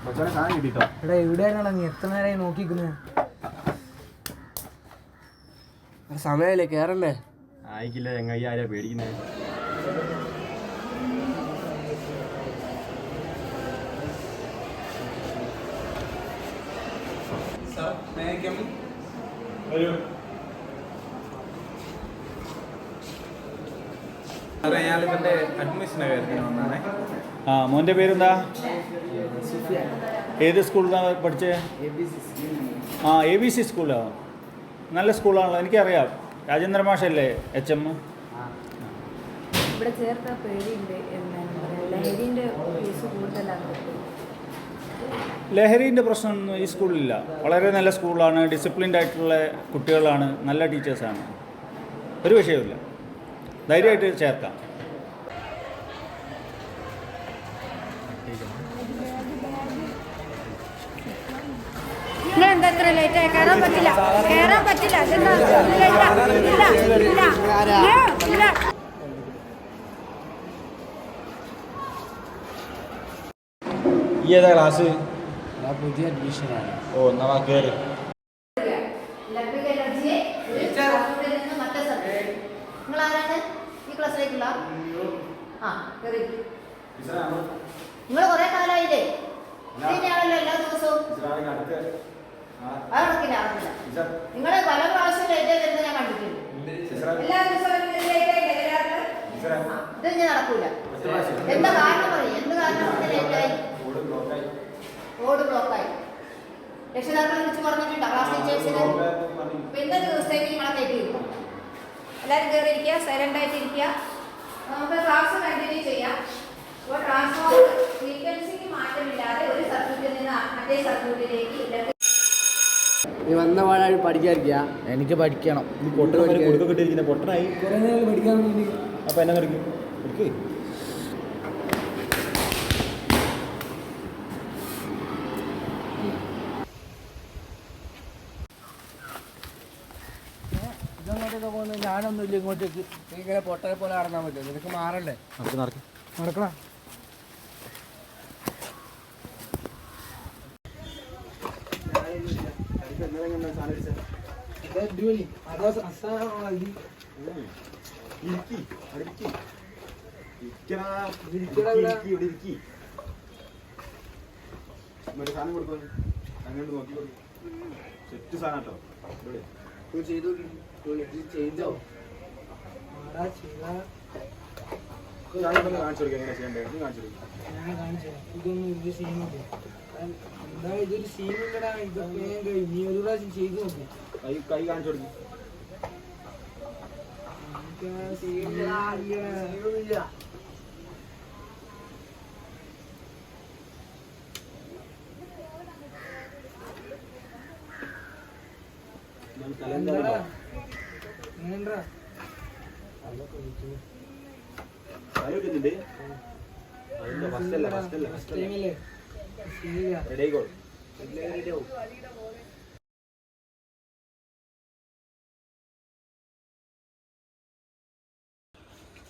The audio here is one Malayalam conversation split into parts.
എടാ എവിടെയാണോ നീ എത്ര നേരമായി നോക്കിക്കുന്നത്? സമയല്ലേ കേറണ്ടേ? ആയിക്കില്ല ചങ്ങായി, ആരാ പേടിക്കുന്നത്? ആ മോൻ്റെ പേരെന്താ? ഏത് സ്കൂളിലാണ് പഠിച്ചത്? ആ ABC സ്കൂളോ? നല്ല സ്കൂളാണല്ലോ, എനിക്കറിയാം. രാജേന്ദ്ര മാഷല്ലേ HM? ഇവിടെ ചേർത്ത പേടിയുണ്ട്. ലഹരിൻ്റെ കേസ് കൂടുതലാണ്. ലഹരീൻ്റെ പ്രശ്നമൊന്നും ഈ സ്കൂളിലില്ല. വളരെ നല്ല സ്കൂളാണ്, ഡിസിപ്ലിൻഡ് ആയിട്ടുള്ള കുട്ടികളാണ്, നല്ല ടീച്ചേഴ്സാണ്. ഒരു വിഷയമില്ല, ധൈര്യമായിട്ട് ചേർക്കാം. എന്താ ഇത്ര ലേറ്റായി? കയറാൻ പറ്റില്ല. ഈ ഏതാ ക്ലാസ്? പുതിയ അഡ്മിഷനാണ്. ഓ എന്നാ കയറി. നിങ്ങൾ കുറെ കാലമായില്ലേ ഇതിനാണല്ലോ എല്ലാ ദിവസവും നിങ്ങൾ പല പ്രാവശ്യം ലേറ്റ് വരുന്നത് ഞാൻ കണ്ടിട്ടുണ്ട്. എല്ലാ ദിവസവും ഇത് ഞാൻ നടക്കൂല. എന്താ കാരണം പറയും? എന്ത് കാരണം ലേറ്റായി? റോഡ് ബ്ലോക്കായി. രക്ഷിതാക്കളെ വിളിച്ച് പറഞ്ഞിട്ടുണ്ടോ ക്ലാസ് ടീച്ചേഴ്സിന്? ഇന്നത്തെ ദിവസത്തേക്ക് നിങ്ങളെ കയറ്റിയിരിക്കും. എല്ലാവരും കയറിയിരിക്കുക, സൈലന്റ് ആയിട്ടിരിക്കുക. നമുക്ക് ക്ലാസ് കണ്ടിന്യൂ ചെയ്യാം. അപ്പോൾ ട്രാൻസ്ഫോമർ ഫ്രീക്വൻസിക്ക് മാറ്റമില്ലാതെ ഒരു സർക്യൂട്ടിൽ നിന്ന് മറ്റേ സർക്യൂട്ടിലേക്ക് നീ വന്ന പാടായി പഠിക്കാതിരിക്കുക. എനിക്ക് പഠിക്കണം. പൊട്ടനായി കുറെ നേരം പഠിക്കാൻ വേണ്ടി. അപ്പൊ എന്നെ കളിക്കും. ഇതങ്ങോട്ടൊക്കെ പോകുന്നത് ഞാനൊന്നുമില്ല. ഇങ്ങോട്ടേക്ക് ഇങ്ങനെ പൊട്ടനെ പോലെ നടന്നാൽ പറ്റും. നിനക്ക് മാറണ്ടേ? നടക്കണം. സാധനം കൊടുക്കും, അങ്ങോട്ട് നോക്കി കൊടുക്കും. സെറ്റ് സാധനം കേട്ടോ. ചെയ്തോ കാണിച്ചു കൊടുക്കുക, എങ്ങനെ ചെയ്യണ്ടേ കാണിച്ചു കൊടുക്കും. ഞാൻ കാണിച്ചു. ഇതൊന്നും ഇത് സീനില്ല. എന്താ ഇതൊരു സീനില്ലടാ. ഇതൊക്കെ ഞാൻ കഴിഞ്ഞു. നീ ഒരു പ്രാവശ്യം ചെയ്തു നോക്കി. കൈ കാണിച്ചു കൊടുക്കും.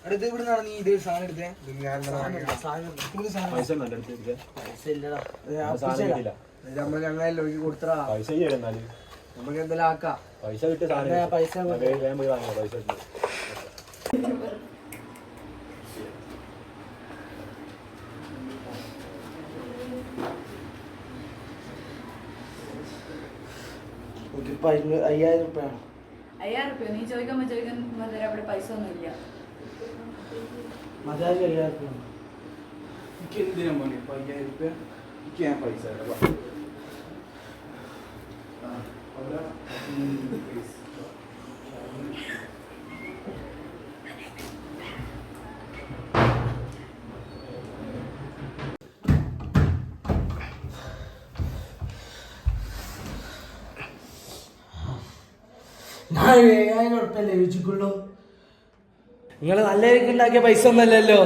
അടുത്ത് ഇവിടെ നിന്നാണ് നീ ഇത് സാധനം എടുത്തേ? നമ്മൾ ഞങ്ങളെല്ലാം ഒഴുകി കൊടുത്തടാ. നമുക്ക് എന്തെല്ലാം ആക്കാം. പൈസ കിട്ടിയ പൈസ ₹5000. 5000 രൂപ നീ ചോദിക്കുമ്പോൾ അവിടെ പൈസ ഒന്നും ഇല്ല. മജാജ് 5000 രൂപ. എനിക്ക് എന്തിനാ മോനെ 5000 രൂപ? എനിക്ക് ഞാൻ പൈസ ഞാൻ 7000 ഉറുപ്പല്ലേ ചോദിച്ചിട്ടുള്ളൂ. നിങ്ങൾ നല്ലവർക്ക് ഉണ്ടാക്കിയ പൈസ ഒന്നല്ലല്ലോ.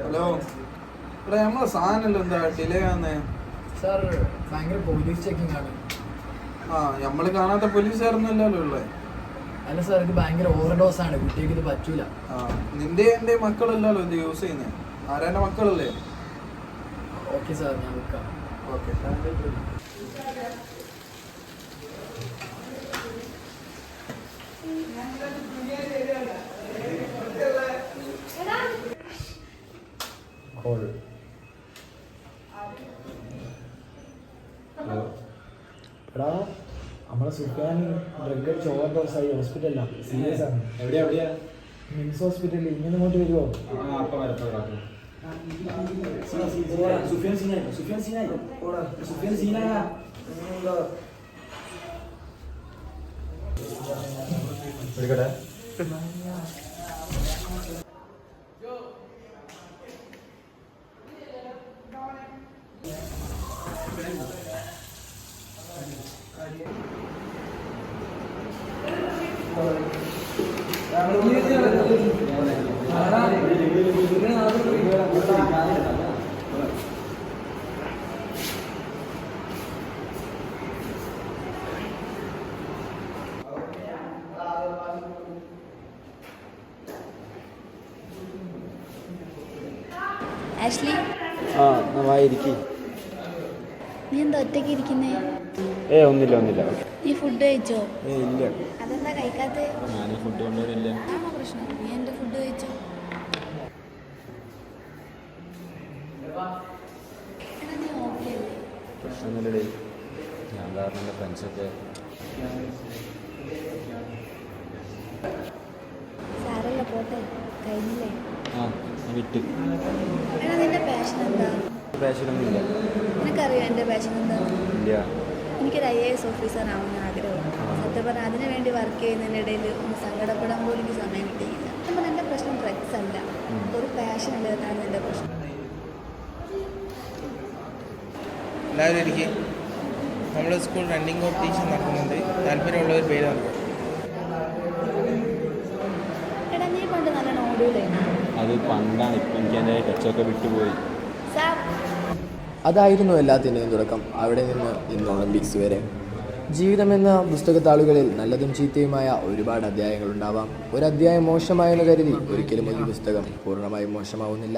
ഹലോ, ഇവിടെ നമ്മളെ സാധനമല്ലോ എന്താ ഡിലേ ആന്നേ? സാർ ഭയങ്കര പോലീസ് ചെക്കിംഗ് ആണ്. നമ്മള് കാണാത്ത പോലീസുകാരൊന്നുമല്ലല്ലോ ഉള്ളേ. അല്ല സാർ ഇത് ഭയങ്കര ഓവർഡോസ് ആണ്, കുട്ടിക്ക് ഇത് പറ്റൂല. നിന്റെ എൻ്റെ മക്കളല്ലല്ലോ ഇത് യൂസ് ചെയ്യുന്നത്, ആരാൻ്റെ മക്കളല്ലേ? ഓക്കെ സാർ, ഞാൻ വെക്കാം. ഓക്കെ. എടാ നമ്മളെ സുഖാൻ ഡ്രഗ് അടിച്ച് ഓവർഡോസ് ആയി ഹോസ്പിറ്റലിലാണ്, സീരിയസ് ആണ്. എവിടെയാ? മിംസ് ഹോസ്പിറ്റലിൽ. ഇങ്ങനെ ഇങ്ങോട്ട് വരുമോ? ആഷ്ലി, നീ എന്താ ഒറ്റയ്ക്ക് ഇരിക്കുന്നേ? ഒന്നുമില്ല. നീ ഫുഡ് കഴിച്ചോ? ഇല്ല, അതെന്താ കഴിക്കാത്തെ? ഞാൻ ഫുഡ് കൊണ്ടുവരില്ല. ആണോ പ്രശ്നം? നീ എൻ്റെ ഫുഡ് കഴിച്ചോ? എടാ നീ ഓക്കെ അല്ലേ? പ്രശ്നമൊന്നുമില്ലേ, ഞാൻ കാരണം എൻ്റെ ഫ്രണ്ട്സൊക്കെ. സാരല്ല, പോട്ടെ, കഴിഞ്ഞില്ലേ? വിട്ട്. എടാ നിന്റെ പാഷൻ എന്താ? പാഷനൊന്നുമില്ല. നിനക്കറിയോ എൻ്റെ പാഷൻ എന്താ? ഇല്ല. എനിക്കൊരു IAS ഓഫീസർ ആവുന്ന ആഗ്രഹമാണ്. സത്യം പറഞ്ഞാൽ അതിനു വേണ്ടി വർക്ക് ചെയ്യുന്നതിൻ്റെ ഇടയിൽ ഒന്ന് സങ്കടപ്പെടാൻ പോലും എനിക്ക് സമയം കിട്ടിയില്ല. അപ്പം എൻ്റെ പ്രശ്നം ഡ്രഗ്സ് അല്ല, ഒരു പാഷൻ ഉള്ളതാണ് എൻ്റെ പ്രശ്നം. എല്ലാവരും ഇരിക്കും. നമ്മുടെ സ്കൂൾ റണ്ണിങ് കോമ്പറ്റീഷൻ നടക്കുന്നുണ്ട്, താല്പര്യമുള്ളവർ പേര് നൽകും. എടാ നീ പണ്ട് നല്ല ഓടൂലേ? അത് പണ്ടാണ്, ഇപ്പം എനിക്ക് എൻ്റെ ടച്ചൊക്കെ വിട്ടുപോയി. സാർ, അതായിരുന്നു എല്ലാത്തിൻ്റെയും തുടക്കം. അവിടെ നിന്ന് ഇന്ന് ഒളിമ്പിക്സ് വരെ. ജീവിതമെന്ന പുസ്തകത്താളുകളിൽ നല്ലതും ചീത്തയുമായ ഒരുപാട് അധ്യായങ്ങളുണ്ടാവാം. ഒരു അധ്യായം മോശമായെന്ന് കരുതി ഒരിക്കലും ഒരു പുസ്തകം പൂർണ്ണമായും മോശമാവുന്നില്ല.